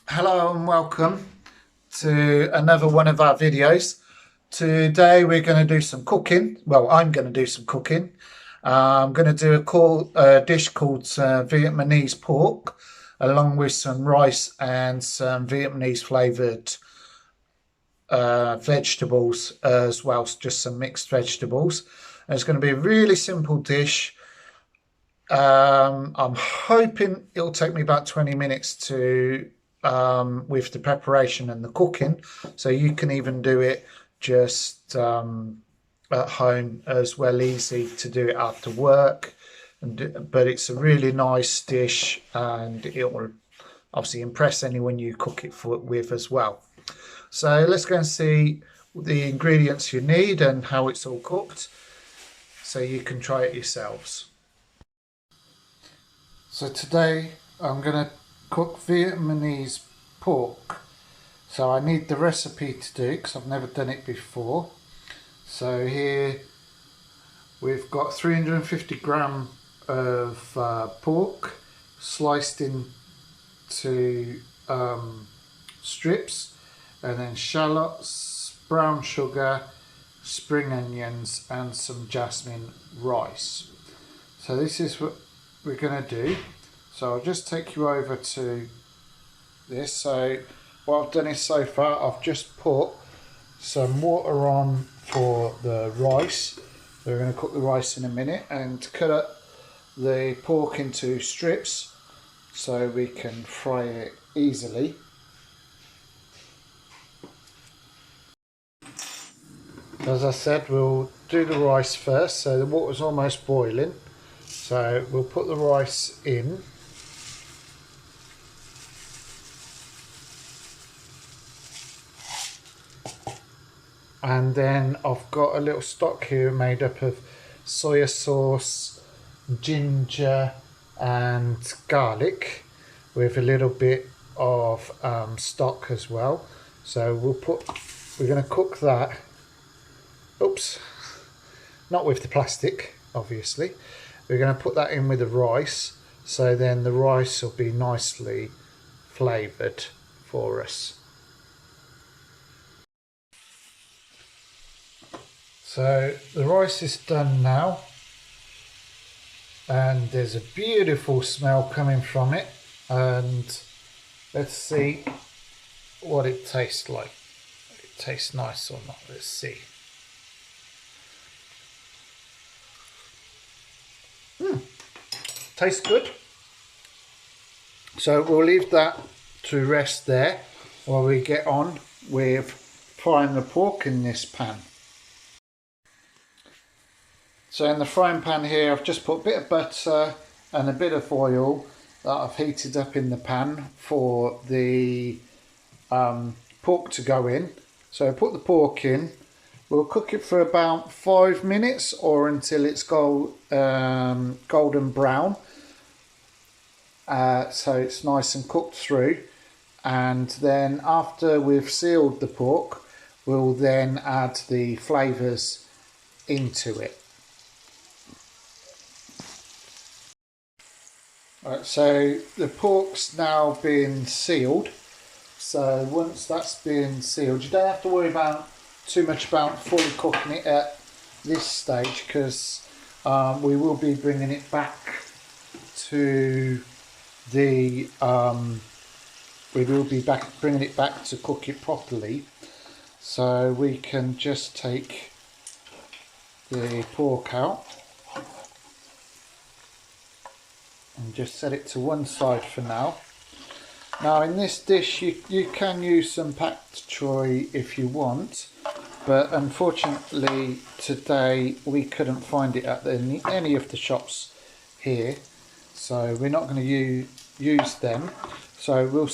Hello and welcome to another one of our videos. Today we're going to do some cooking. Well, I'm going to do some cooking. I'm going to do a dish called Vietnamese pork, along with some rice and some Vietnamese flavoured vegetables as well, just some mixed vegetables. And it's going to be a really simple dish. I'm hoping it'll take me about 20 minutes to with the preparation and the cooking, so you can even do it just at home as well, easy to do it after work. But it's a really nice dish, and it will obviously impress anyone you cook it with as well. So let's go and see the ingredients you need and how it's all cooked, so you can try it yourselves. So today I'm going to cook Vietnamese pork. So I need the recipe to do because I've never done it before. So here we've got 350 gram of pork sliced into strips, and then shallots, brown sugar, spring onions and some jasmine rice. So this is what we're going to do. So I'll just take you over to this. So what I've done is, so far I've just put some water on for the rice. We're going to cook the rice in a minute, and cut up the pork into strips so we can fry it easily. As I said, we'll do the rice first. So the water's almost boiling, so we'll put the rice in. And then I've got a little stock here made up of soya sauce, ginger and garlic, with a little bit of stock as well. So we're going to cook that. Oops, not with the plastic, obviously. We're going to put that in with the rice, so then the rice will be nicely flavoured for us. So the rice is done now, and there's a beautiful smell coming from it, and let's see what it tastes like. If it tastes nice or not, let's see. Tastes good. So we'll leave that to rest there while we get on with frying the pork in this pan. So in the frying pan here, I've just put a bit of butter and a bit of oil that I've heated up in the pan for the pork to go in. So I put the pork in. We'll cook it for about 5 minutes or until it's golden brown. So it's nice and cooked through. And then after we've sealed the pork, we'll then add the flavours into it. Right, so the pork's now been sealed. So once that's been sealed, you don't have to worry about too much about fully cooking it at this stage, because we will be bringing it back to the bringing it back to cook it properly. So we can just take the pork out and just set it to one side for now. Now in this dish you can use some pak choy if you want, but unfortunately today we couldn't find it at any of the shops here, so we're not going to use them. So we'll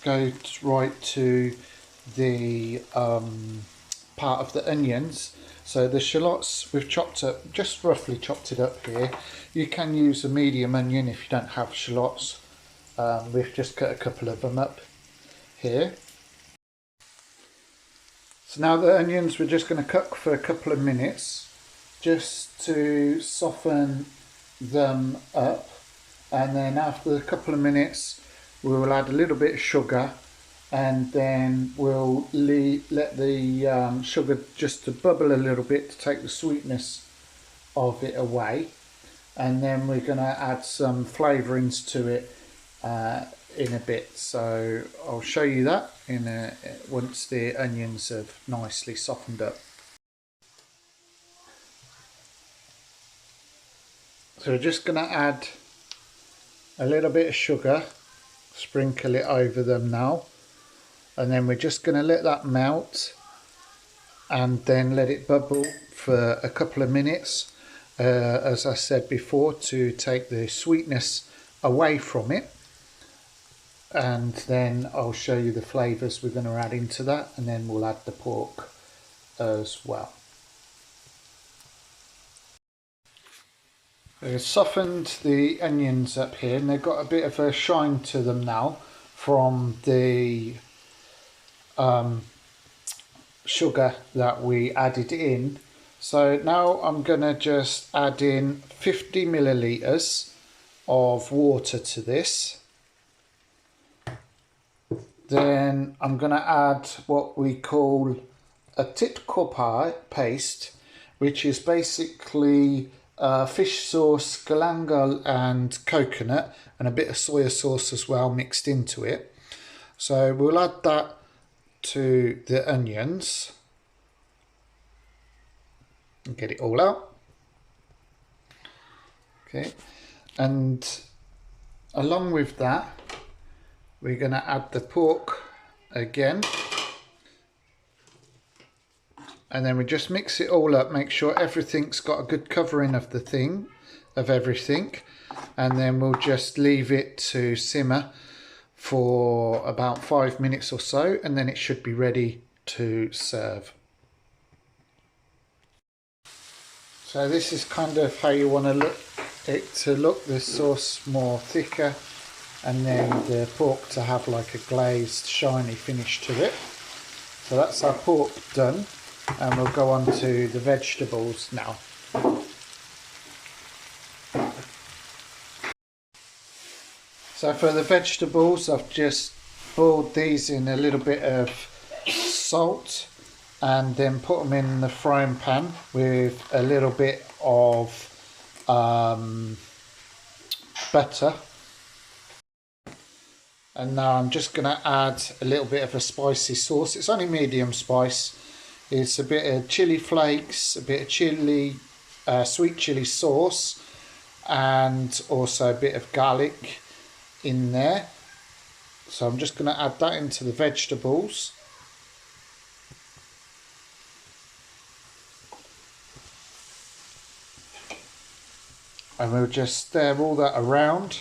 go right to the part of the onions. So the shallots we've chopped up, just roughly chopped it up here. You can use a medium onion if you don't have shallots. We've just cut a couple of them up here. So now the onions we're just going to cook for a couple of minutes just to soften them up, and then after a couple of minutes we will add a little bit of sugar and then we'll let the sugar just to bubble a little bit to take the sweetness of it away, and then we're going to add some flavourings to it in a bit. So I'll show you that once the onions have nicely softened up. So we're just going to add a little bit of sugar, sprinkle it over them now, and then we're just going to let that melt and then let it bubble for a couple of minutes, as I said before, to take the sweetness away from it. And then I'll show you the flavours we're going to add into that, and then we'll add the pork as well. I've softened the onions up here, and they've got a bit of a shine to them now from the sugar that we added in. So now I'm going to just add in 50 millilitres of water to this. Then I'm going to add what we call a titko paste, which is basically fish sauce, galangal and coconut, and a bit of soya sauce as well mixed into it. So we'll add that to the onions and get it all out. Okay, and along with that we're going to add the pork again, and then we just mix it all up, make sure everything's got a good covering of everything, and then we'll just leave it to simmer for about 5 minutes or so, and then it should be ready to serve. So this is kind of how you want to look the sauce more thicker, and then the pork to have like a glazed shiny finish to it. So that's our pork done, and we'll go on to the vegetables now. So for the vegetables, I've just boiled these in a little bit of salt and then put them in the frying pan with a little bit of butter. And now I'm just going to add a little bit of a spicy sauce. It's only medium spice. It's a bit of chili flakes, a bit of chili, sweet chili sauce, and also a bit of garlic in there. So I'm just going to add that into the vegetables. And we'll just stir all that around,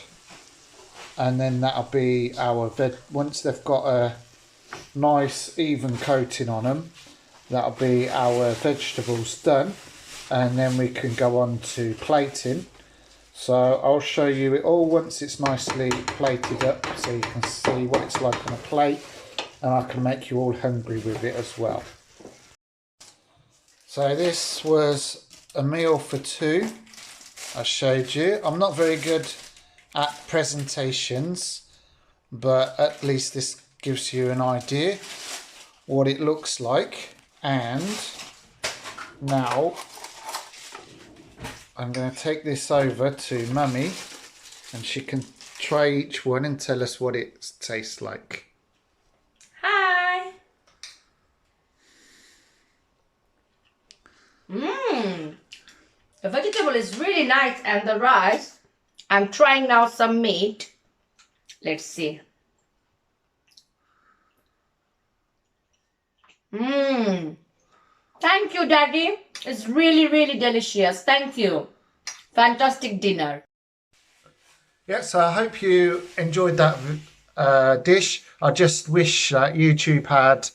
and then that'll be our once they've got a nice even coating on them, that'll be our vegetables done, and then we can go on to plating. So I'll show you it all once it's nicely plated up, so you can see what it's like on a plate, and I can make you all hungry with it as well. So this was a meal for two. I showed you. I'm not very good at presentations, but at least this gives you an idea what it looks like. And now I'm going to take this over to Mummy, and she can try each one and tell us what it tastes like. Hi! The vegetable is really nice, and the rice. I'm trying now some meat. Let's see. Thank you, Daddy. It's really, really delicious. Thank you. Fantastic dinner. Yeah, so I hope you enjoyed that dish. I just wish that YouTube had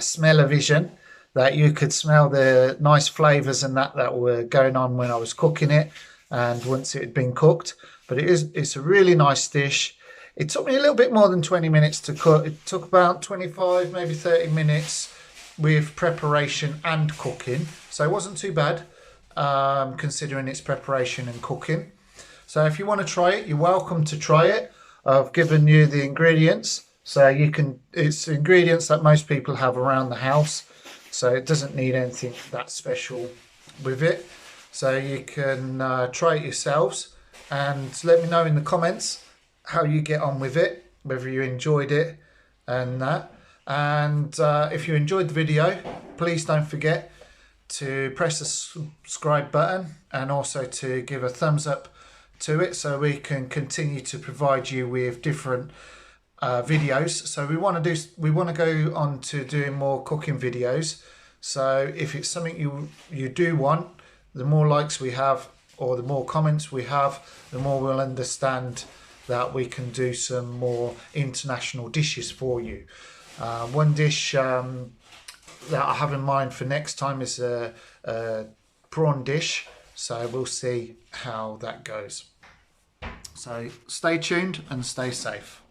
smell-o-vision, that you could smell the nice flavours and that were going on when I was cooking it, and once it had been cooked. But it's a really nice dish. It took me a little bit more than 20 minutes to cook. It took about 25, maybe 30 minutes with preparation and cooking. So it wasn't too bad, considering its preparation and cooking. So if you want to try it, you're welcome to try it. I've given you the ingredients. So you can, it's ingredients that most people have around the house, so it doesn't need anything that special with it. So you can try it yourselves and let me know in the comments how you get on with it, whether you enjoyed it and that. And if you enjoyed the video, please don't forget to press the subscribe button and also to give a thumbs up to it, so we can continue to provide you with different videos. So we want to go on to doing more cooking videos. So if it's something you do want, the more likes we have or the more comments we have, the more we'll understand that we can do some more international dishes for you. One dish that I have in mind for next time is a prawn dish, so we'll see how that goes. So stay tuned and stay safe.